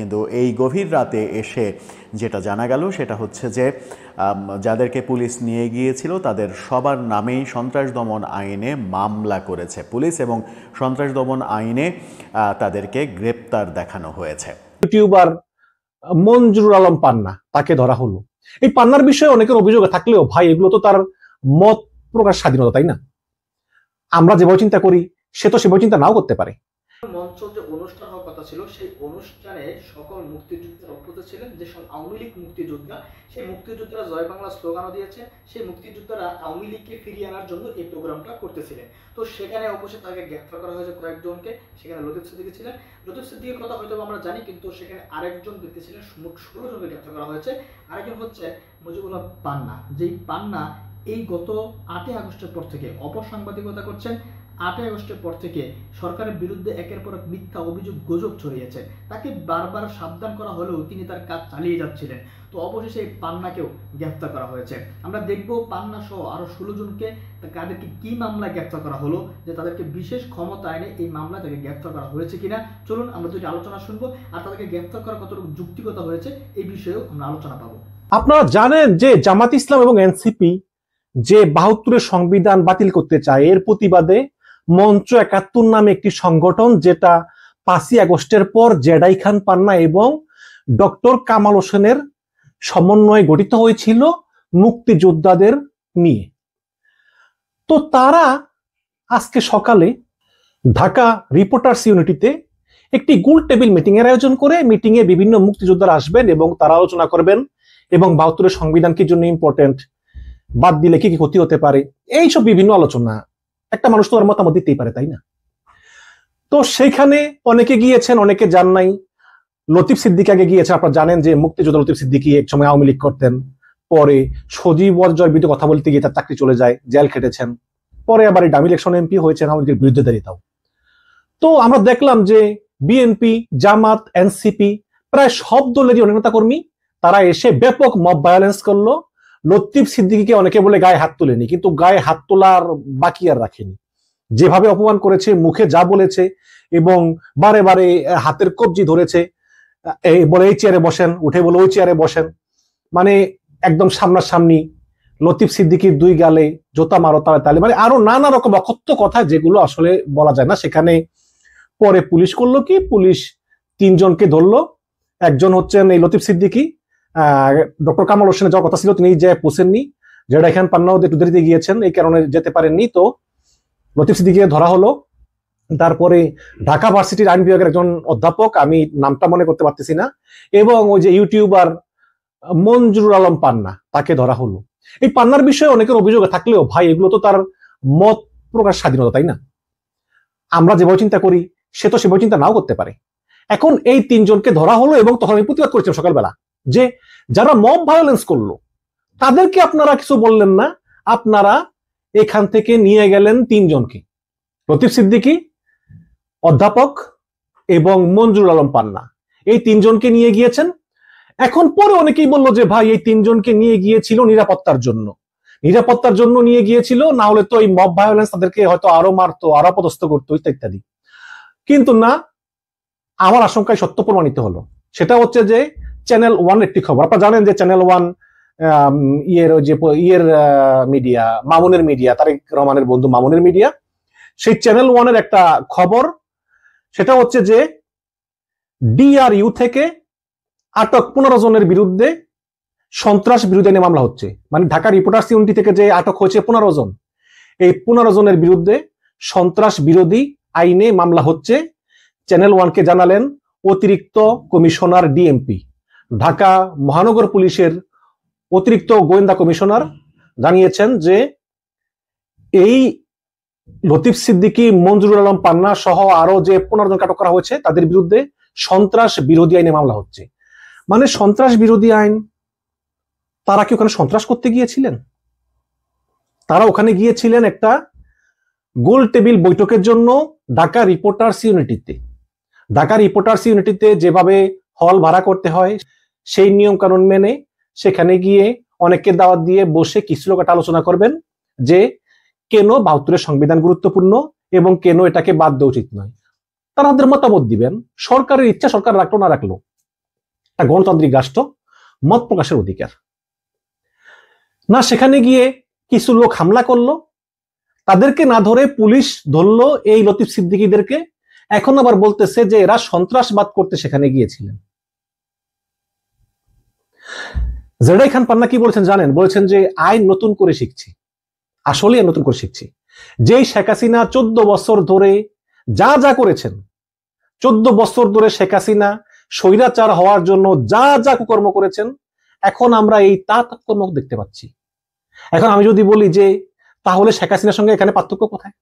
কিন্তু এই গভীর রাতে এসে যেটা জানা গেল সেটা হচ্ছে যে যাদেরকে পুলিশ নিয়ে গিয়েছিল তাদের সবার নামেই সন্ত্রাস দমন আইনে মামলা করেছে পুলিশ এবং সন্ত্রাস দমন আইনে তাদেরকে গ্রেপ্তার দেখানো হয়েছে। ইউটিউবার মঞ্জুরুল আলম পান্না, তাকে ধরা হলো। এই পান্নার বিষয়ে অনেকের অভিযোগ থাকলেও ভাই এগুলো তো তার মত প্রকাশ স্বাধীনতা, তাই না? আমরা যেভাবে চিন্তা করি সে তো সেভাবে চিন্তা নাও করতে পারে। মঞ্চ যে অনুষ্ঠান হওয়ার কথা ছিল সেই অনুষ্ঠানে সকল মুক্তিযোদ্ধারা উপস্থিত ছিলেন, যেসব আওয়ামী লীগ মুক্তিযোদ্ধা, সেই মুক্তিযোদ্ধারা জয় বাংলা স্লোগানও দিয়েছে। সেই মুক্তিযোদ্ধারা আওয়ামী লীগকে ফিরিয়ে আনার জন্য এই প্রোগ্রামটা করতেছিলেন। তো সেখানে অবশ্যই তাকে গ্রেফতার করা হয়েছে কয়েকজনকে। সেখানে লতিফ সিদ্দিকী ছিলেন। লতিফ সিদ্দিকীর কথা হয়তো আমরা জানি, কিন্তু সেখানে আরেকজন ব্যক্তি ছিলেন। মোট 16 জনকে গ্রেফতার করা হয়েছে। আরেকজন হচ্ছে মুজিবুল হক পান্না, যেই পান্না এই গত 8 আগস্টের পর থেকে অপসাংবাদিকতা করছেন। 8 আগস্টের পর থেকে সরকারের বিরুদ্ধে একের পর এক মিথ্যা অভিযোগ গুজব ছড়িয়েছে। তাকে বারবার সাবধান করা হলেও তিনি তার কাজ চালিয়ে যাচ্ছিলেন। তো অবশেষে এই পান্নাকেও গ্রেফতার করা হয়েছে। আমরা দেখব পান্না সহ আরো 16 জনকে তাদেরকে কি মামলায় গ্রেফতার করা হলো, যে তাদেরকে বিশেষ ক্ষমতা আইনে এই মামলায় তাকে গ্রেফতার করা হয়েছে কিনা। চলুন আমরা দুটি আলোচনা শুনবো, আর তাদেরকে গ্রেফতার করা কতটুকু যুক্তিগত হয়েছে এই বিষয়েও আমরা আলোচনা পাবো। আপনারা জানেন যে জামাত ইসলাম এবং এনসিপি যে 72-এর সংবিধান বাতিল করতে চায়, এর প্রতিবাদে মঞ্চ 71 নামে একটি সংগঠন, যেটা 5ই আগস্টের পর জেডাই খান পান্না এবং ডক্টর কামাল হোসেনের সমন্বয়ে গঠিত হয়েছিল মুক্তিযোদ্ধাদের নিয়ে। তো তারা আজকে সকালে ঢাকা রিপোর্টার্স ইউনিটিতে একটি গোল টেবিল মিটিং এর আয়োজন করে, মিটিং এ বিভিন্ন মুক্তিযোদ্ধারা আসবেন এবং তারা আলোচনা করবেন এবং 72-এর সংবিধান কি জন্য ইম্পর্টেন্ট, বাদ দিলে কি কি ক্ষতি হতে পারে, এইসব বিভিন্ন আলোচনা। একটা মানুষ তো আর মতামত দিতেই পারে, তাই না? তো সেইখানে অনেকে গিয়েছেন, অনেকে যান নাই। লতিফ সিদ্দিকী আগে গিয়েছেন। আপনারা জানেন যে মুক্তিযোদ্ধা লতিফ সিদ্দিকী এক সময় আওয়ামী লীগ করতেন, পরে সজীব ওয়াজের বিরুদ্ধে কথা বলতে গিয়ে তার চাকরি চলে যায়, জেল খেটেছেন, পরে আবার ডামি ইলেকশন এমপি হয়েছেন আওয়ামী লীগের বিরুদ্ধে দাঁড়িয়ে। তো আমরা দেখলাম যে বিএনপি, জামাত, এনসিপি প্রায় সব দলেরই অনেক নেতা কর্মী তারা এসে ব্যাপক মব ভায়োলেন্স করলো। লতিফ সিদ্দিকীকে অনেকে বলে গায়ে হাত তোলেনি, কিন্তু গায়ে হাত তোলার বাকি আর রাখেনি। যেভাবে অপমান করেছে, মুখে যা বলেছে এবং বারে বারে হাতের কবজি ধরেছে, বলে এই চেয়ারে বসেন, উঠে বলে ওই চেয়ারে বসেন, মানে একদম সামনাসামনি লতিফ সিদ্দিকীর 2 গালে জোতা মারো তালে তালে, মানে আরো নানা রকম অকথ্য কথা যেগুলো আসলে বলা যায় না। সেখানে পরে পুলিশ করলো কি, পুলিশ 3 জনকে ধরলো। একজন হচ্ছেন এই লতিফ সিদ্দিকী, ডক্টর কামাল হোসেনের যাওয়ার কথা ছিল, তিনি যে পৌঁছেননি। যেটা এখানে পান্নাও একটু দেরিতে গিয়েছেন, এই কারণে যেতে পারেননি। তো লতিফ সিদ্দিকীকে ধরা হলো। তারপরে ঢাকা ভার্সিটির আইন বিভাগের একজন অধ্যাপক, আমি নামটা মনে করতে পারতেছি না, এবং ওই যে ইউটিউবার মঞ্জুরুল আলম পান্না, তাকে ধরা হলো। এই পান্নার বিষয়ে অনেকের অভিযোগ থাকলেও ভাই এগুলো তো তার মত প্রকাশ স্বাধীনতা, তাই না? আমরা যেভাবে চিন্তা করি সে তো সেভাবে চিন্তা নাও করতে পারে। এখন এই 3 জনকে ধরা হলো এবং তখন আমি প্রতিবাদ করেছিলাম সকালবেলা যে যারা মব ভায়োলেন্স করলো তাদেরকে আপনারা কিছু বললেন না, আপনারা এখান থেকে নিয়ে গেলেন 3 জনকে, লতিফ সিদ্দিকী, অধ্যাপক এবং মঞ্জুরুল আলম পান্না। এই 3 জনকে নিয়ে গিয়েছেন। এখন পরে অনেকেই বললো যে ভাই এই 3 জনকে নিয়ে গিয়েছিল নিরাপত্তার জন্য নিয়ে গিয়েছিল, না হলে তো এই মব ভায়োলেন্স তাদেরকে হয়তো আরো মারতো, আরো অপদস্থ করতো ইত্যাদি। কিন্তু না, আমার আশঙ্কায় সত্য প্রমাণিত হলো। সেটা হচ্ছে যে চ্যানেল 1 একটি খবর, আপনারা জানেন যে চ্যানেল 1 মিডিয়া, মামুনের মিডিয়া, তারেক রহমানের বন্ধু মামুনের মিডিয়া, সেই চ্যানেল 1-এর একটা খবর। সেটা হচ্ছে যে ডিআরইউ থেকে আটক 15 জনের বিরুদ্ধে সন্ত্রাস বিরোধী আইনে মামলা হচ্ছে। মানে ঢাকা রিপোর্টার্স ইউনিটি থেকে যে আটক হয়েছে 15 জন, এই 15 জনের বিরুদ্ধে সন্ত্রাস বিরোধী আইনে মামলা হচ্ছে। চ্যানেল 1-কে জানালেন অতিরিক্ত কমিশনার ডিএমপি, ঢাকা মহানগর পুলিশের অতিরিক্ত গোয়েন্দা কমিশনার জানিয়েছেন যে এই লতিফ সিদ্দিকী, মঞ্জুরুল আলম পান্না সহ আরো যে 15 জনকে আটক করা হয়েছে তাদের বিরুদ্ধে সন্ত্রাস বিরোধী আইনে মামলা হচ্ছে। মানে সন্ত্রাস বিরোধী আইন, তারা কি ওখানে সন্ত্রাস করতে গিয়েছিলেন? তারা ওখানে গিয়েছিলেন একটা গোল টেবিল বৈঠকের জন্য ঢাকা রিপোর্টার্স ইউনিটিতে। ঢাকা রিপোর্টার্স ইউনিটিতে যেভাবে হল ভাড়া করতে হয় সেই নিয়ম কানুন মেনে সেখানে গিয়ে অনেককে দাওয়াত দিয়ে বসে কিছু লোক একটা আলোচনা করবেন যে কেন 72-এর সংবিধান গুরুত্বপূর্ণ এবং কেন এটাকে বাদ দেওয়া উচিত নয়। তারা তাদের মতামত দিবেন। সরকারের ইচ্ছা, সরকার রাখলো না রাখলো, একটা গণতান্ত্রিক রাষ্ট্র, মত প্রকাশের অধিকার। না সেখানে গিয়ে কিছু লোক হামলা করলো, তাদেরকে না ধরে পুলিশ ধরলো এই লতিফ সিদ্দিকীদেরকে, এখন আবার বলতেছে যে এরা সন্ত্রাসবাদ করতে সেখানে গিয়েছিলেন। জেডাই খান পান্না কি বলেছেন জানেন? বলেছেন যে আইন নতুন করে শিখছি, আসলে নতুন করে শিখছি। যেই শেখ হাসিনা 14 বছর ধরে যা যা করেছেন, 14 বছর ধরে শেখ হাসিনা স্বৈরাচার হওয়ার জন্য যা যা কুকর্ম করেছেন, এখন আমরা এই তা কর্ম দেখতে পাচ্ছি। এখন আমি যদি বলি যে তাহলে শেখ হাসিনার সঙ্গে এখানে পার্থক্য কোথায়,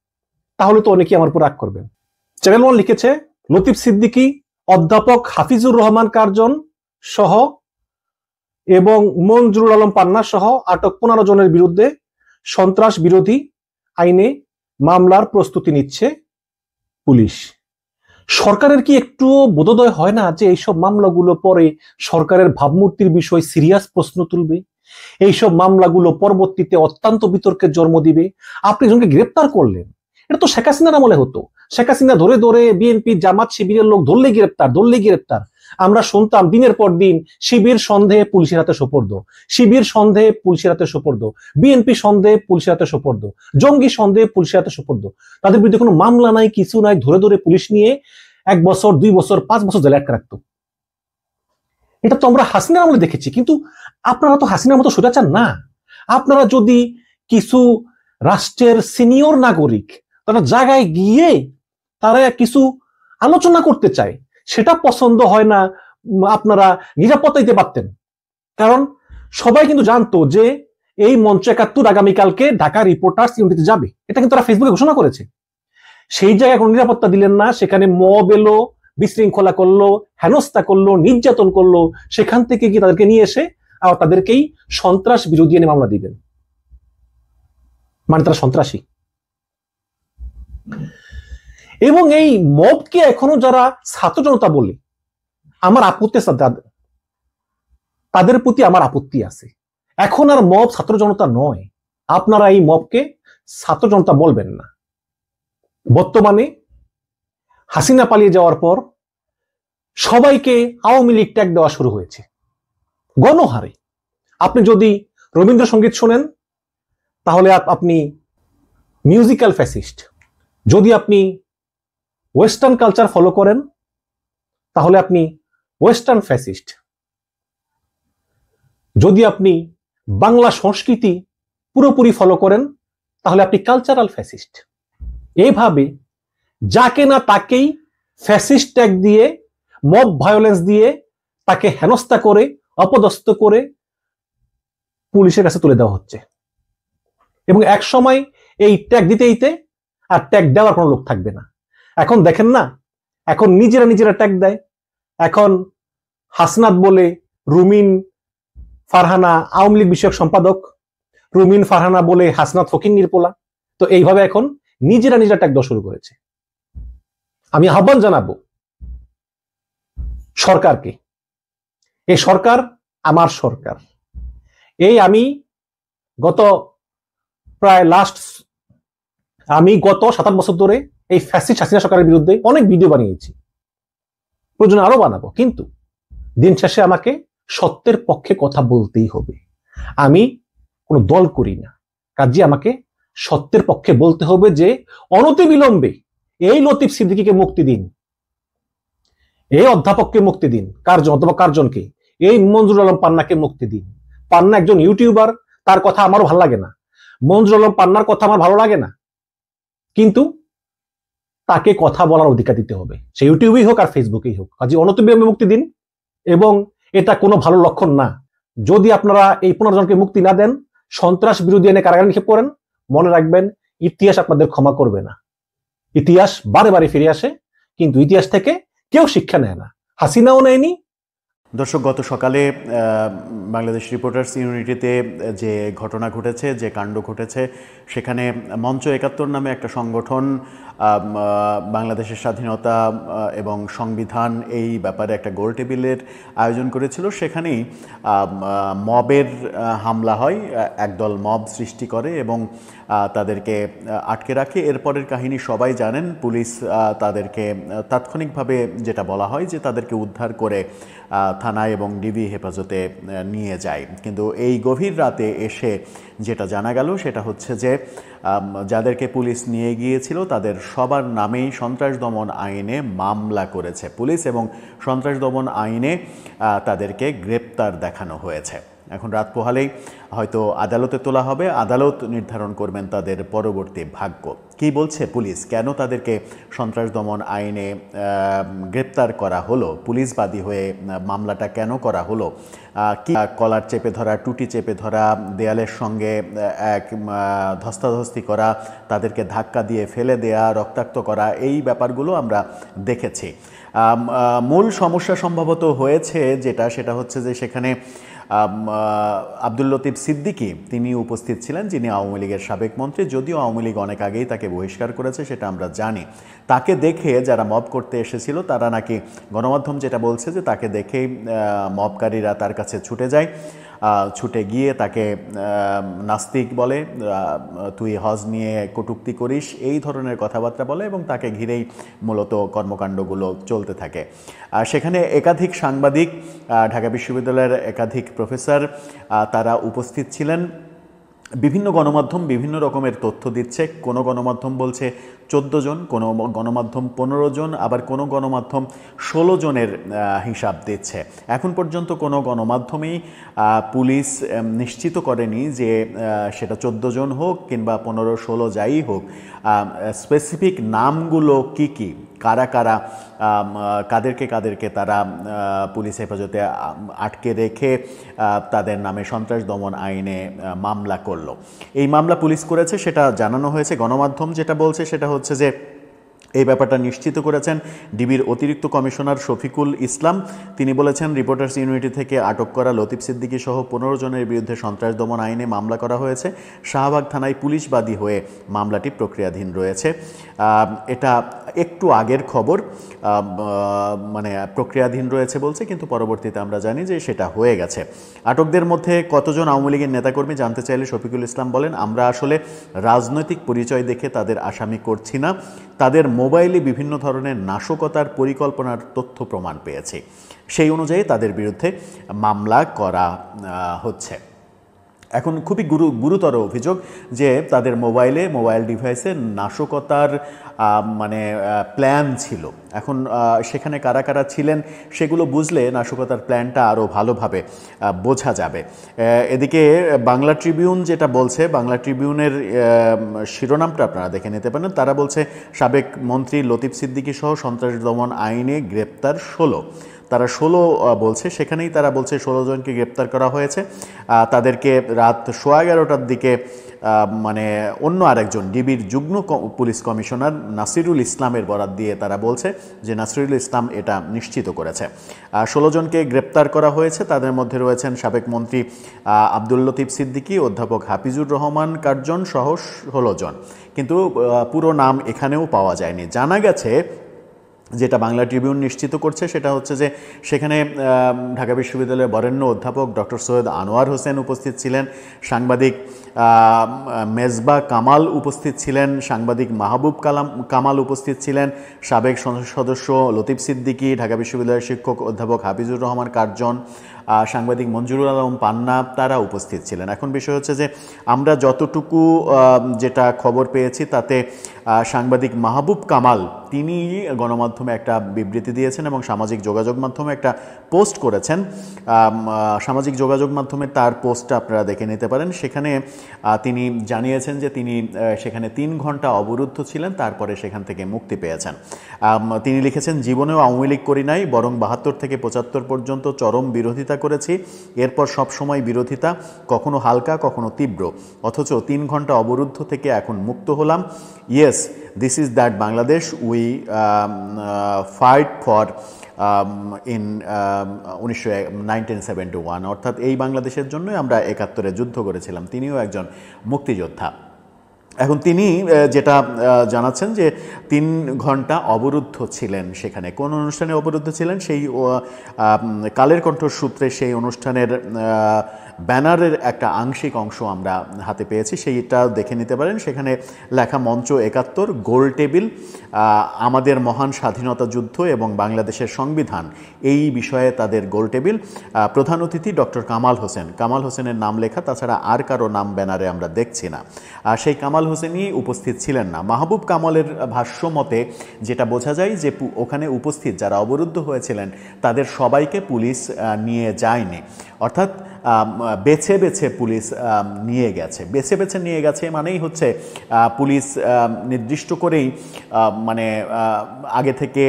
তাহলে তো অনেকেই আমার উপর রাগ করবেন। চ্যানেল ওয়ান লিখেছে লতিফ সিদ্দিকী, অধ্যাপক হাফিজুর রহমান কার্জন সহ এবং মঞ্জুরুল আলম পান্না সহ আটক 15 জনের বিরুদ্ধে সন্ত্রাস বিরোধী আইনে মামলার প্রস্তুতি নিচ্ছে পুলিশ। সরকারের কি একটু বোধোদয় হয় না যে এইসব মামলাগুলো পরে সরকারের ভাবমূর্তির বিষয় সিরিয়াস প্রশ্ন তুলবে, এইসব মামলাগুলো পরবর্তীতে অত্যন্ত বিতর্কের জন্ম দিবে? আপনি একজনকে গ্রেপ্তার করলেন, এটা তো শেখ হাসিনার আমলে হতো। শেখ হাসিনা ধরে ধরে বিএনপি জামাত শিবিরের লোক ধরলেই গ্রেপ্তার। আমরা শুনতাম দিনের পর দিন শিবির সন্দেহে পুলিশের হাতে সোপর্দ, শিবির সন্দেহে পুলিশের হাতে সোপর্দ, বিএনপি সন্দেহে পুলিশের হাতে সোপর্দ, জঙ্গি সন্দেহে পুলিশের হাতে সোপর্দ। তাদের বিরুদ্ধে কোনো মামলা নাই, কিছু নাই, ধরে ধরে পুলিশ নিয়ে 1 বছর 2 বছর 5 বছর জেলে আটকে রাখতো। এটা তো আমরা হাসিনার আমলে দেখেছি। কিন্তু আপনারা তো হাসিনার মতো স্বৈরাচার না। আপনারা যদি কিছু রাষ্ট্রের সিনিয়র নাগরিক তারা জায়গায় গিয়ে তারা কিছু আলোচনা করতে চায়, সেটা পছন্দ হয় না, আপনারা নিরাপত্তা দিতে পারতেন। কারণ সবাই কিন্তু জানতো যে এই মঞ্চ 71 আগামীকালকে ঢাকা রিপোর্টার্স ইউনিটিতে যাবে, এটা কিন্তু তারা ফেসবুকে ঘোষণা করেছে। সেই জায়গায় কোনো নিরাপত্তা দিলেন না, সেখানে মব এলো, বিশৃঙ্খলা করলো, হেনস্থা করলো, নির্যাতন করলো, সেখান থেকে কি তাদেরকে নিয়ে এসে আর তাদেরকেই সন্ত্রাস বিরোধী আইনে মামলা দিবেন, মানে তারা সন্ত্রাসী। এবং এই মবকে এখনো যারা ছাত্র জনতা বলে, আমার আপত্তি আছে, তাদের প্রতি আমার আপত্তি আছে। এখন আর মব ছাত্র জনতা নয়, আপনারা এই মবকে ছাত্র জনতা বলবেন না। বর্তমানে হাসিনা পালিয়ে যাওয়ার পর সবাইকে আওয়ামী লীগ ট্যাগ দেওয়া শুরু হয়েছে গণহারে। আপনি যদি রবীন্দ্রসঙ্গীত শোনেন তাহলে আপনি মিউজিক্যাল ফ্যাসিস্ট, যদি আপনি ওয়েস্টার্ন কালচার ফলো করেন তাহলে আপনি ওয়েস্টার্ন ফ্যাসিস্ট, যদি আপনি বাংলা সংস্কৃতি পুরোপুরি ফলো করেন তাহলে আপনি কালচারাল ফ্যাসিস্ট। এইভাবে যাকে না তাকেই ফ্যাসিস্ট ট্যাগ দিয়ে, মব ভায়োলেন্স দিয়ে তাকে হেনস্থা করে, অপদস্থ করে পুলিশের কাছে তুলে দেওয়া হচ্ছে। এবং এক সময় এই ট্যাগ দিতে দিতে আর ট্যাগ দেওয়ার কোনো লোক থাকবে না। এখন দেখেন না, এখন নিজেরা ট্যাগ দেয়। এখন হাসনাত বলে রুমিন ফারহানা আওয়ামী লীগ বিষয়ক সম্পাদক, রুমিন ফারহানা বলে হাসনাত ফকিন্নির পোলা। তো এইভাবে এখন নিজেরা ট্যাগ দেওয়া শুরু করেছে। আমি আহ্বান জানাবো সরকারকে, এই সরকার আমার সরকার। এই আমি গত 7-8 বছর ধরে এই ফ্যাসিস্ট হাসিনা সরকারের বিরুদ্ধে অনেক ভিডিও বানিয়েছি, প্রয়োজনে আরো বানাবো। কিন্তু দিন শেষে আমাকে সত্যের পক্ষে কথা বলতেই হবে। আমি কোনো দল করি না, কাজে আমাকে সত্যের পক্ষে বলতে হবে যে অনতিবিলম্বে এই লতিফ সিদ্দিকীকে মুক্তি দিন, এই অধ্যাপককে মুক্তি দিন, অধ্যাপক কার্জনকে, এই মঞ্জুরুল আলম পান্নাকে মুক্তি দিন। পান্না একজন ইউটিউবার, তার কথা আমারও ভালো লাগে না, মঞ্জুরুল আলম পান্নার কথা আমার ভালো লাগে না, কিন্তু তাকে কথা বলার অধিকার দিতে হবে, সে ইউটিউবেই হোক আর ফেসবুকেই হোক। কাজে অনতিবিলম্বে মুক্তি দিন। এবং এটা কোনো ভালো লক্ষণ না যদি আপনারা এই 15 জনকে মুক্তি না দেন, সন্ত্রাস বিরোধী আইনে কারাগারে নিক্ষেপ করেন। মনে রাখবেন, ইতিহাস আপনাদের ক্ষমা করবে না। ইতিহাস বারে বারে ফিরে আসে, কিন্তু ইতিহাস থেকে কেউ শিক্ষা নেয় না, হাসিনাও নেয়নি। দর্শক, গত সকালে বাংলাদেশ রিপোর্টার্স ইউনিটিতে যে ঘটনা ঘটেছে, যে কাণ্ড ঘটেছে, সেখানে মঞ্চ 71 নামে একটা সংগঠন বাংলাদেশের স্বাধীনতা এবং সংবিধান এই ব্যাপারে একটা গোল টেবিলের আয়োজন করেছিল। সেখানেই মবের হামলা হয়, একদল মব সৃষ্টি করে এবং তাদেরকে আটকে রাখে। এরপরের কাহিনী সবাই জানেন। পুলিশ তাদেরকে তাৎক্ষণিকভাবে যেটা বলা হয় যে তাদেরকে উদ্ধার করে থানায় এবং ডিবি হেফাজতে নিয়ে যায়। কিন্তু এই গভীর রাতে এসে যেটা জানা গেল সেটা হচ্ছে যে যাদেরকে পুলিশ নিয়ে গিয়েছিল তাদের সবার নামেই সন্ত্রাস দমন আইনে মামলা করেছে পুলিশ এবং সন্ত্রাস দমন আইনে তাদেরকে গ্রেপ্তার দেখানো হয়েছে। এখন রাত পোহালেই হয়তো আদালতে তোলা হবে, আদালত নির্ধারণ করবেন তাদের পরবর্তী ভাগ্য। কি বলছে পুলিশ, কেন তাদেরকে সন্ত্রাস দমন আইনে গ্রেপ্তার করা হলো, পুলিশ বাদী হয়ে মামলাটা কেন করা হলো, কি কলার চেপে ধরা, টুটি চেপে ধরা, দেয়ালের সঙ্গে এক ধস্তাধস্তি করা, তাদেরকে ধাক্কা দিয়ে ফেলে দেয়া, রক্তাক্ত করা, এই ব্যাপারগুলো আমরা দেখেছি। মূল সমস্যা সম্ভবত হয়েছে সেটা হচ্ছে যে সেখানে আব্দুল লতিফ সিদ্দিকী তিনি উপস্থিত ছিলেন, যিনি আওয়ামী লীগের সাবেক মন্ত্রী। যদিও আওয়ামী লীগ অনেক আগেই তাকে বহিষ্কার করেছে, সেটা আমরা জানি। তাকে দেখে যারা মব করতে এসেছিল তারা নাকি, গণমাধ্যম যেটা বলছে যে তাকে দেখেই মবকারীরা তার কাছে ছুটে যায়, ছুটে গিয়ে তাকে নাস্তিক বলে, তুই হজ নিয়ে কটূক্তি করিস, এই ধরনের কথাবার্তা বলে এবং তাকে ঘিরেই মূলত কর্মকাণ্ডগুলো চলতে থাকে। সেখানে একাধিক সাংবাদিক, ঢাকা বিশ্ববিদ্যালয়ের একাধিক প্রফেসর তারা উপস্থিত ছিলেন। বিভিন্ন গণমাধ্যম বিভিন্ন রকমের তথ্য দিচ্ছে। কোনো গণমাধ্যম বলছে 14 জন, কোনো গণমাধ্যম 15 জন, আবার কোনো গণমাধ্যম 16 জনের হিসাব দিচ্ছে। এখন পর্যন্ত কোনো গণমাধ্যমেই পুলিশ নিশ্চিত করেনি যে সেটা 14 জন হোক কিংবা 15-16 যাই হোক, স্পেসিফিক নামগুলো কি কি, কারা কারা, কাদেরকে তারা পুলিশ হেফাজতে আটকে রেখে তাদের নামে সন্ত্রাস দমন আইনে মামলা করলো। এই মামলা পুলিশ করেছে সেটা জানানো হয়েছে। গণমাধ্যম যেটা বলছে সেটা হচ্ছে যে এই ব্যাপারটা নিশ্চিত করেছেন ডিবির অতিরিক্ত কমিশনার শফিকুল ইসলাম। তিনি বলেছেন, রিপোর্টার্স ইউনিটি থেকে আটক করা লতিফ সিদ্দিকী সহ 15 জনের বিরুদ্ধে সন্ত্রাস দমন আইনে মামলা করা হয়েছে। শাহবাগ থানায় পুলিশ বাদী হয়ে মামলাটি প্রক্রিয়াধীন রয়েছে। এটা একটু আগের খবর, মানে প্রক্রিয়াধীন রয়েছে বলছে, কিন্তু পরবর্তীতে আমরা জানি যে সেটা হয়ে গেছে। আটকদের মধ্যে কতজন আওয়ামী লীগের নেতাকর্মী জানতে চাইলে শফিকুল ইসলাম বলেন, আমরা আসলে রাজনৈতিক পরিচয় দেখে তাদের আসামি করছি না, তাদের মোবাইলে বিভিন্ন ধরনের নাশকতার পরিকল্পনার তথ্য প্রমাণ পেয়েছে, সেই অনুযায়ী তাদের বিরুদ্ধে মামলা করা হচ্ছে। এখন খুবই গুরুতর অভিযোগ যে তাদের মোবাইল ডিভাইসে নাশকতার মানে প্ল্যান ছিল। এখন সেখানে কারা কারা ছিলেন সেগুলো বুঝলে নাশকতার প্ল্যানটা আরও ভালোভাবে বোঝা যাবে। এদিকে বাংলা ট্রিবিউন যেটা বলছে, বাংলা ট্রিবিউনের শিরোনামটা আপনারা দেখে নিতে পারেন। তারা বলছে, সাবেক মন্ত্রী লতিফ সিদ্দিকী সহ সন্ত্রাস দমন আইনে গ্রেপ্তার 16। তারা 16 বলছে, সেখানেই তারা বলছে 16 জনকে গ্রেপ্তার করা হয়েছে। তাদেরকে রাত 11:15টার দিকে মানে অন্য আরেকজন ডিবির যুগ্ম পুলিশ কমিশনার নাসিরুল ইসলামের বরাত দিয়ে তারা বলছে যে নাসিরুল ইসলাম এটা নিশ্চিত করেছে। 16 জনকে গ্রেপ্তার করা হয়েছে। তাদের মধ্যে রয়েছেন সাবেক মন্ত্রী আব্দুল লতিফ সিদ্দিকী, অধ্যাপক হাফিজুর রহমান কার্জন সহ 16 জন। কিন্তু পুরো নাম এখানেও পাওয়া যায়নি। জানা গেছে, যেটা বাংলা ট্রিবিউন নিশ্চিত করছে সেটা হচ্ছে যে সেখানে ঢাকা বিশ্ববিদ্যালয়ের বরেণ্য অধ্যাপক ডক্টর সৈয়দ আনোয়ার হোসেন উপস্থিত ছিলেন, সাংবাদিক মেজবা কামাল উপস্থিত ছিলেন, সাংবাদিক মাহবুব কামাল উপস্থিত ছিলেন, সাবেক সংসদ সদস্য লতিফ সিদ্দিকী, ঢাকা বিশ্ববিদ্যালয়ের শিক্ষক অধ্যাপক হাফিজুর রহমান কার্জন, সাংবাদিক মঞ্জুরুল আলম পান্না, তারা উপস্থিত ছিলেন। এখন বিষয় হচ্ছে যে আমরা যতটুকু যেটা খবর পেয়েছি তাতে সাংবাদিক মাহবুব কামাল তিনি গণমাধ্যমে একটা বিবৃতি দিয়েছেন এবং সামাজিক যোগাযোগ মাধ্যমে একটা পোস্ট করেছেন। সামাজিক যোগাযোগ মাধ্যমে তার পোস্টটা আপনারা দেখে নিতে পারেন। সেখানে তিনি জানিয়েছেন যে তিনি সেখানে 3 ঘন্টা অবরুদ্ধ ছিলেন, তারপরে সেখান থেকে মুক্তি পেয়েছেন। তিনি লিখেছেন, জীবনেও আওয়ামী লীগ করি নাই, বরং 72 থেকে 75 পর্যন্ত চরম বিরোধিতা করেছি। এরপর সব সময় বিরোধিতা, কখনো হালকা কখনো তীব্র, অথচ 3 ঘন্টা অবরুদ্ধ থেকে এখন মুক্ত হলাম। Yes, this is that Bangladesh we fight for in 1971, অর্থাৎ এই বাংলাদেশের জন্যই আমরা 71-এ যুদ্ধ করেছিলাম। তিনিও একজন মুক্তিযোদ্ধা। এখন তিনি যেটা জানাচ্ছেন যে 3 ঘন্টা অবরুদ্ধ ছিলেন সেখানে। কোন অনুষ্ঠানে অবরুদ্ধ ছিলেন সেই কালের কণ্ঠ সূত্রে সেই অনুষ্ঠানের ব্যানারের একটা আংশিক অংশ আমরা হাতে পেয়েছি, সেইটা দেখে নিতে পারেন। সেখানে লেখা মঞ্চ 71, গোল টেবিল, আমাদের মহান স্বাধীনতা যুদ্ধ এবং বাংলাদেশের সংবিধান, এই বিষয়ে তাদের গোল টেবিল। প্রধান অতিথি ডক্টর কামাল হোসেন, কামাল হোসেনের নাম লেখা, তাছাড়া আর কারো নাম ব্যানারে আমরা দেখছি না। সেই কামাল হোসেনই উপস্থিত ছিলেন না। মাহবুব কামালের ভাষ্য মতে যেটা বোঝা যায় যে ওখানে উপস্থিত যারা অবরুদ্ধ হয়েছিলেন তাদের সবাইকে পুলিশ নিয়ে যায়নি, অর্থাৎ বেছে বেছে পুলিশ নিয়ে গেছে। বেছে বেছে নিয়ে গেছে মানেই হচ্ছে পুলিশ নির্দিষ্ট করেই মানে আগে থেকে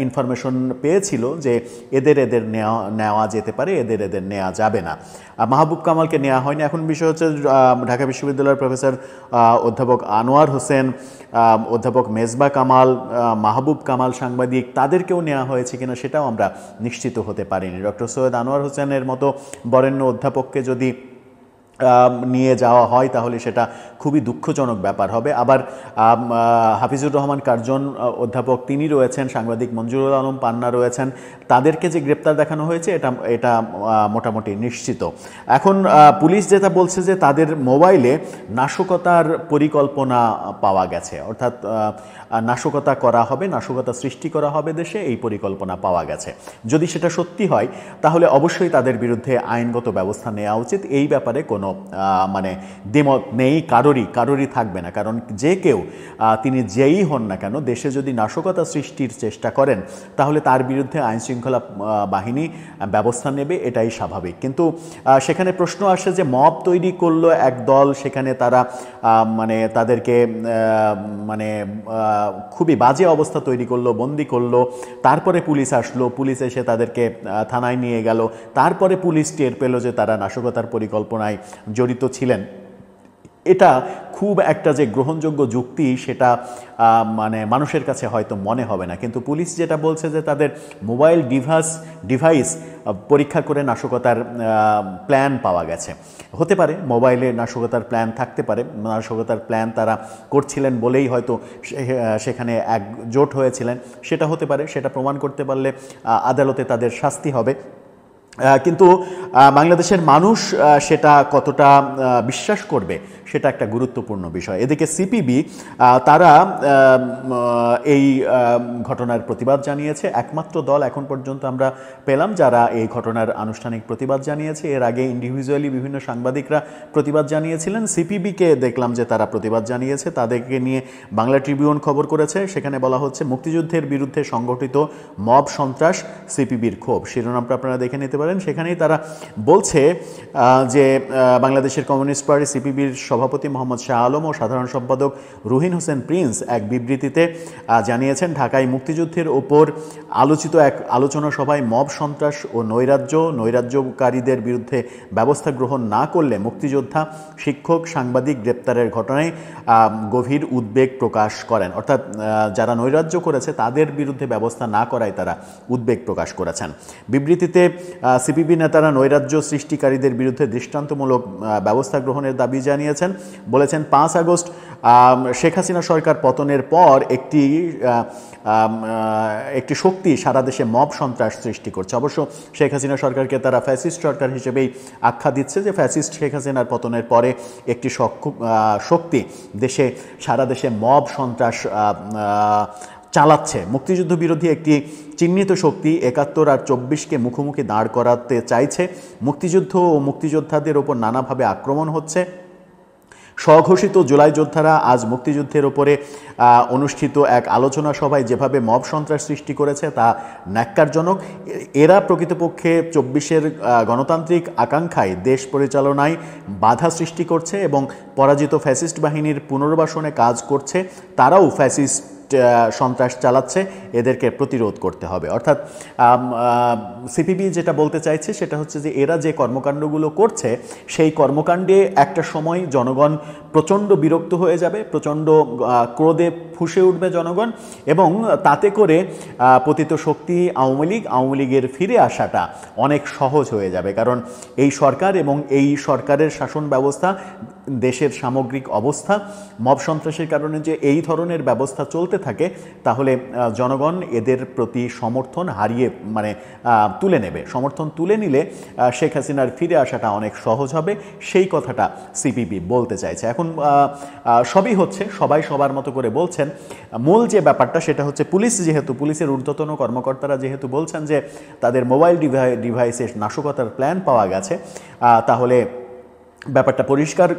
ইনফরমেশন পেয়েছিল যে এদের নেওয়া যেতে পারে, এদের নেওয়া যাবে না। মাহবুব কামালকে নেওয়া হয়নি। এখন বিষয় হচ্ছে ঢাকা বিশ্ববিদ্যালয়ের প্রফেসর অধ্যাপক আনোয়ার হোসেন, অধ্যাপক মেজবা কামাল, মাহবুব কামাল সাংবাদিক, তাদেরকেও নেওয়া হয়েছে কিনা সেটাও আমরা নিশ্চিত হতে পারিনি। ডক্টর সৈয়দ আনোয়ার হোসেনের মতো বরেণ্য অধ্যাপককে যদি নিয়ে যাওয়া হয় তাহলে সেটা খুবই দুঃখজনক ব্যাপার হবে। আবার হাফিজুর রহমান কার্জন অধ্যাপক তিনি রয়েছেন, সাংবাদিক মঞ্জুরুল আলম পান্না রয়েছেন, তাদেরকে যে গ্রেপ্তার দেখানো হয়েছে এটা মোটামুটি নিশ্চিত। এখন পুলিশ যেটা বলছে যে তাদের মোবাইলে নাশকতার পরিকল্পনা পাওয়া গেছে, অর্থাৎ নাশকতা করা হবে, নাশকতা সৃষ্টি করা হবে দেশে, এই পরিকল্পনা পাওয়া গেছে। যদি সেটা সত্যি হয় তাহলে অবশ্যই তাদের বিরুদ্ধে আইনগত ব্যবস্থা নেওয়া উচিত। এই ব্যাপারে কোনো মানে দ্বিমত নেই, কারোরই থাকবে না। কারণ যে কেউ তিনি যেই হন না কেন, দেশে যদি নাশকতা সৃষ্টির চেষ্টা করেন তাহলে তার বিরুদ্ধে আইনশৃঙ্খলা বাহিনী ব্যবস্থা নেবে, এটাই স্বাভাবিক। কিন্তু সেখানে প্রশ্ন আসে যে মব তৈরি করলো এক দল, সেখানে তারা মানে তাদেরকে মানে খুবই বাজে অবস্থা তৈরি করলো, বন্দি করলো, তারপরে পুলিশ আসলো, পুলিশ এসে তাদেরকে থানায় নিয়ে গেল, তারপরে পুলিশ টের পেল যে তারা নাশকতার পরিকল্পনায় জড়িত ছিলেন। এটা খুব একটা যে গ্রহণযোগ্য যুক্তি সেটা মানে মানুষের কাছে হয়তো মনে হবে না। কিন্তু পুলিশ যেটা বলছে যে তাদের মোবাইল ডিভাইস পরীক্ষা করে নাশকতার প্ল্যান পাওয়া গেছে। হতে পারে মোবাইলে নাশকতার প্ল্যান থাকতে পারে, নাশকতার প্ল্যান তারা করছিলেন বলেই হয়তো সেখানে একজোট হয়েছিলেন, সেটা হতে পারে। সেটা প্রমাণ করতে পারলে আদালতে তাদের শাস্তি হবে। কিন্তু বাংলাদেশের মানুষ সেটা কতটা বিশ্বাস করবে সেটা একটা গুরুত্বপূর্ণ বিষয়। এদিকে সিপিবি তারা এই ঘটনার প্রতিবাদ জানিয়েছে। একমাত্র দল এখন পর্যন্ত আমরা পেলাম যারা এই ঘটনার আনুষ্ঠানিক প্রতিবাদ জানিয়েছে। এর আগে ইন্ডিভিজুয়ালি বিভিন্ন সাংবাদিকরা প্রতিবাদ জানিয়েছিলেন। সিপিবিকে দেখলাম যে তারা প্রতিবাদ জানিয়েছে, তাদেরকে নিয়ে বাংলা ট্রিবিউন খবর করেছে। সেখানে বলা হচ্ছে মুক্তিযুদ্ধের বিরুদ্ধে সংগঠিত মব সন্ত্রাস, সিপিবির ক্ষোভ। শিরোনামটা আপনারা দেখে নিতে পারেন। সেখানেই তারা বলছে যে বাংলাদেশের কমিউনিস্ট পার্টি সিপিবির সভাপতি মোহাম্মদ শাহ আলম ও সাধারণ সম্পাদক রুহিন হোসেন প্রিন্স এক বিবৃতিতে জানিয়েছেন, ঢাকায় মুক্তিযুদ্ধের ওপর আলোচিত এক আলোচনা সভায় মব সন্ত্রাস ও নৈরাজ্যকারীদের বিরুদ্ধে ব্যবস্থা গ্রহণ না করলে মুক্তিযোদ্ধা, শিক্ষক, সাংবাদিক গ্রেপ্তারের ঘটনায় গভীর উদ্বেগ প্রকাশ করেন। অর্থাৎ যারা নৈরাজ্য করেছে তাদের বিরুদ্ধে ব্যবস্থা না করায় তারা উদ্বেগ প্রকাশ করেছেন। বিবৃতিতে সিপিবি নেতারা নৈরাজ্য সৃষ্টিকারীদের বিরুদ্ধে দৃষ্টান্তমূলক ব্যবস্থা গ্রহণের দাবি জানিয়েছেন। বলেছেন 5 আগস্ট শেখ হাসিনা সরকার পতনের পর একটি শক্তি সারা দেশে মব সন্ত্রাস সৃষ্টি করছে। অবশ্য শেখ হাসিনা সরকারকে তারা ফ্যাসিস্ট সরকার হিসেবেই আখ্যা দিচ্ছে, যে ফ্যাসিস্ট শেখ হাসিনার পতনের পরে একটি শক্তি সারা দেশে মব সন্ত্রাস চালাচ্ছে। মুক্তিযুদ্ধ বিরোধী একটি চিহ্নিত শক্তি 71 আর 24কে মুখোমুখি দাঁড় করাতে চাইছে। মুক্তিযুদ্ধ ও মুক্তিযোদ্ধাদের ওপর নানাভাবে আক্রমণ হচ্ছে। স্বঘোষিত জুলাই যোদ্ধারা আজ মুক্তিযুদ্ধের ওপরে অনুষ্ঠিত এক আলোচনা সভায় যেভাবে মব সন্ত্রাস সৃষ্টি করেছে তা ন্যাক্কারজনক। এরা প্রকৃতপক্ষে 24-এর গণতান্ত্রিক আকাঙ্ক্ষায় দেশ পরিচালনায় বাধা সৃষ্টি করছে এবং পরাজিত ফ্যাসিস্ট বাহিনীর পুনর্বাসনে কাজ করছে। তারাও ফ্যাসিস্ট সন্ত্রাস চালাচ্ছে, এদেরকে প্রতিরোধ করতে হবে। অর্থাৎ সিপিবি যেটা বলতে চাইছে সেটা হচ্ছে যে এরা যে কর্মকাণ্ডগুলো করছে সেই কর্মকাণ্ডে একটা সময় জনগণ প্রচণ্ড বিরক্ত হয়ে যাবে, প্রচণ্ড ক্রোধে ফুঁসে উঠবে জনগণ, এবং তাতে করে পতিত শক্তি আওয়ামী লীগের ফিরে আসাটা অনেক সহজ হয়ে যাবে। কারণ এই সরকার এবং এই সরকারের শাসন ব্যবস্থা, দেশের সামগ্রিক অবস্থা, মব সন্ত্রাসের কারণে যে এই ধরনের ব্যবস্থা চলতে থাকে, তাহলে জনগণ এদের প্রতি সমর্থন তুলে নেবে। সমর্থন তুলে নিলে শেখ হাসিনার ফিরে আসাটা অনেক সহজ হবে, সেই কথাটা সিপিবি বলতে চাইছে। এখন সবই হচ্ছে, সবাই সবার মতো করে বলছেন। মূল যে ব্যাপারটা সেটা হচ্ছে পুলিশের ঊর্ধ্বতন কর্মকর্তারা যেহেতু বলছেন যে তাদের মোবাইল ডিভাইসে নাশকতার প্ল্যান পাওয়া গেছে, তাহলে ব্যাপারটা পরিষ্কার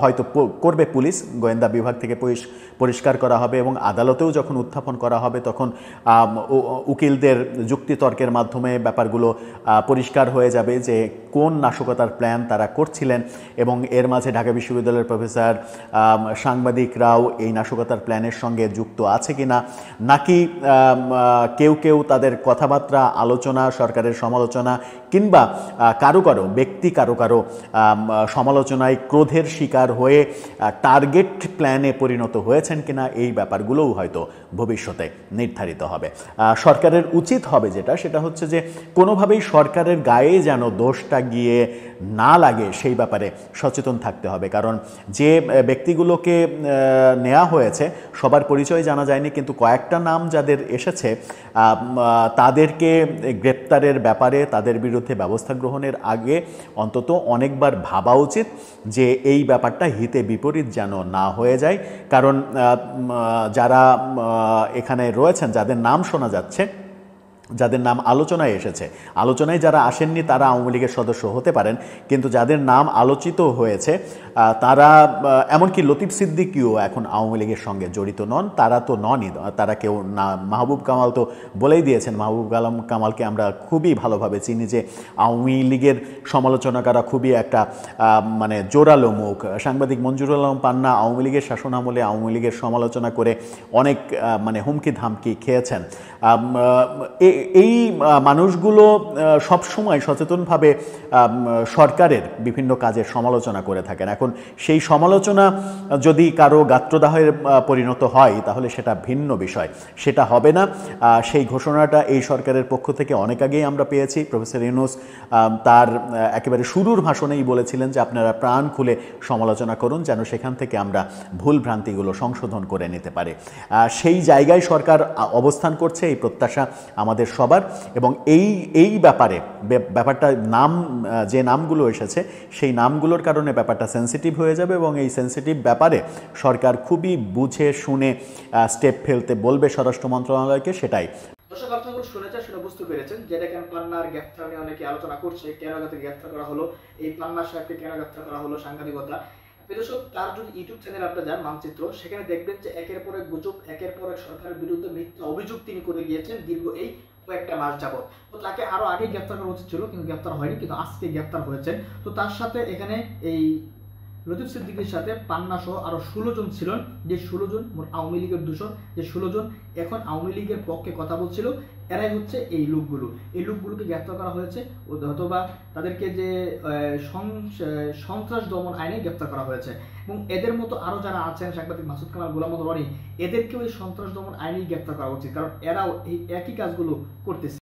হয়তো করবে পুলিশ, গোয়েন্দা বিভাগ থেকে পরিষ্কার করা হবে, এবং আদালতেও যখন উত্থাপন করা হবে তখন উকিলদের যুক্তিতর্কের মাধ্যমে ব্যাপারগুলো পরিষ্কার হয়ে যাবে যে কোন নাশকতার প্ল্যান তারা করছিলেন, এবং এর মাঝে ঢাকা বিশ্ববিদ্যালয়ের প্রফেসর, সাংবাদিকরাও এই নাশকতার প্ল্যানের সঙ্গে যুক্ত আছে কিনা, নাকি কেউ তাদের কথাবার্তা, আলোচনা, সরকারের সমালোচনা, কিংবা কারো কারো সমালোচনায় ক্রোধের শিকার হয়ে টার্গেট প্ল্যানে পরিণত হয়েছেন কিনা, এই ব্যাপারগুলোও হয়তো ভবিষ্যতে নির্ধারিত হবে। সরকারের উচিত হবে সেটা হচ্ছে যে কোনোভাবেই সরকারের গায়ে যেন দোষটা গিয়ে না লাগে সেই ব্যাপারে সচেতন থাকতে হবে। কারণ যে ব্যক্তিগুলোকে নেওয়া হয়েছে সবার পরিচয় জানা যায়নি, কিন্তু কয়েকটা নাম যাদের এসেছে তাদেরকে গ্রেপ্তারের ব্যাপারে, তাদের বিরুদ্ধে ব্যবস্থা গ্রহণের আগে অন্তত অনেকবার ভাবা উচিত যে এই ব্যাপারটা হিতে বিপরীত যেন না হয়ে যায়। কারণ যারা এখানে রয়েছেন, যাদের নাম শোনা যাচ্ছে, যাদের নাম আলোচনায় এসেছে, আলোচনায় যারা আসেননি তারা আওয়ামী লীগের সদস্য হতে পারেন, কিন্তু যাদের নাম আলোচিত হয়েছে তারা, এমনকি লতিফ সিদ্দিকীও এখন আওয়ামী লীগের সঙ্গে জড়িত নন। তারা তো ননই, তারা কেউ না। মাহবুব কামাল তো বলেই দিয়েছেন, মাহবুব কামালকে আমরা খুবই ভালোভাবে চিনি, যে আওয়ামী লীগের সমালোচনাকারা খুবই একটা জোরালো মুখ। সাংবাদিক মঞ্জুরুল আলম পান্না আওয়ামী লীগের শাসন আমলে আওয়ামী লীগের সমালোচনা করে অনেক হুমকি ধামকি খেয়েছেন। এই মানুষগুলো সবসময় সচেতনভাবে সরকারের বিভিন্ন কাজের সমালোচনা করে থাকেন। এখন সেই সমালোচনা যদি কারো গাত্রদাহের পরিণত হয় তাহলে সেটা ভিন্ন বিষয়, সেটা হবে না। সেই ঘোষণাটা এই সরকারের পক্ষ থেকে অনেক আগেই আমরা পেয়েছি। প্রফেসর ইউনূস তার একেবারে শুরুর ভাষণেই বলেছিলেন যে আপনারা প্রাণ খুলে সমালোচনা করুন, যেন সেখান থেকে আমরা ভুল ভ্রান্তিগুলো সংশোধন করে নিতে পারি। সেই জায়গায় সরকার অবস্থান করছে, এই প্রত্যাশা আমাদের সবার। এবং এই ব্যাপারটা যে নামগুলো এসেছে সেই নামগুলোর কারণে ব্যাপারটা সেন্সিটিভ হয়ে যাবে, এবং এই সেন্সিটিভ ব্যাপারে সরকার খুবই বুঝে শুনে স্টেপ ফেলতে বলবে স্বরাষ্ট্র মন্ত্রণালয়কে, সেটাই। দর্শক আপনারা শুনে বুঝতে পেরেছেন যে দেখেন পান্নার গ্রেফতার নিয়ে অনেকে আলোচনা করছে, কেন তাকে গ্রেফতার করা হলো, এই পান্না সাহেবকে কেন গ্রেফতার করা হলো, সাংবাদিকতা। দর্শক, তার যদি ইউটিউব চ্যানেল আপনারা যান মানচিত্র, সেখানে দেখবেন যে একের পর এক গুজব, একের পর এক সরকারের বিরুদ্ধে মিথ্যা অভিযোগ তিনি করে গিয়েছেন দীর্ঘ এই কয়েকটা মাস যাবত। তো তাকে আরো আগে গ্রেফতার করা উচিত ছিল, কিন্তু গ্রেফতার হয়নি, কিন্তু আজকে গ্রেফতার হয়েছে। তো তার সাথে এখানে এই লতিফ সিদ্দিকীর সাথে পান্না সহ আরো 16 জন ছিলেন, যে 16 জন আওয়ামী লীগের দূষণ, যে 16 জন এখন আওয়ামী লীগের পক্ষে কথা বলছিল, এরাই হচ্ছে এই লোকগুলোকে গ্রেফতার করা হয়েছে, অথবা তাদেরকে যে সন্ত্রাস দমন আইনে গ্রেফতার করা হয়েছে। এবং এদের মতো আরো যারা আছেন, সাংবাদিক মাসুদ কামাল, গোলাম মোহাম্মদ রনি, এদেরকেও এই সন্ত্রাস দমন আইনেই গ্রেফতার করা উচিত, কারণ এরাও এই একই কাজগুলো করতেছে।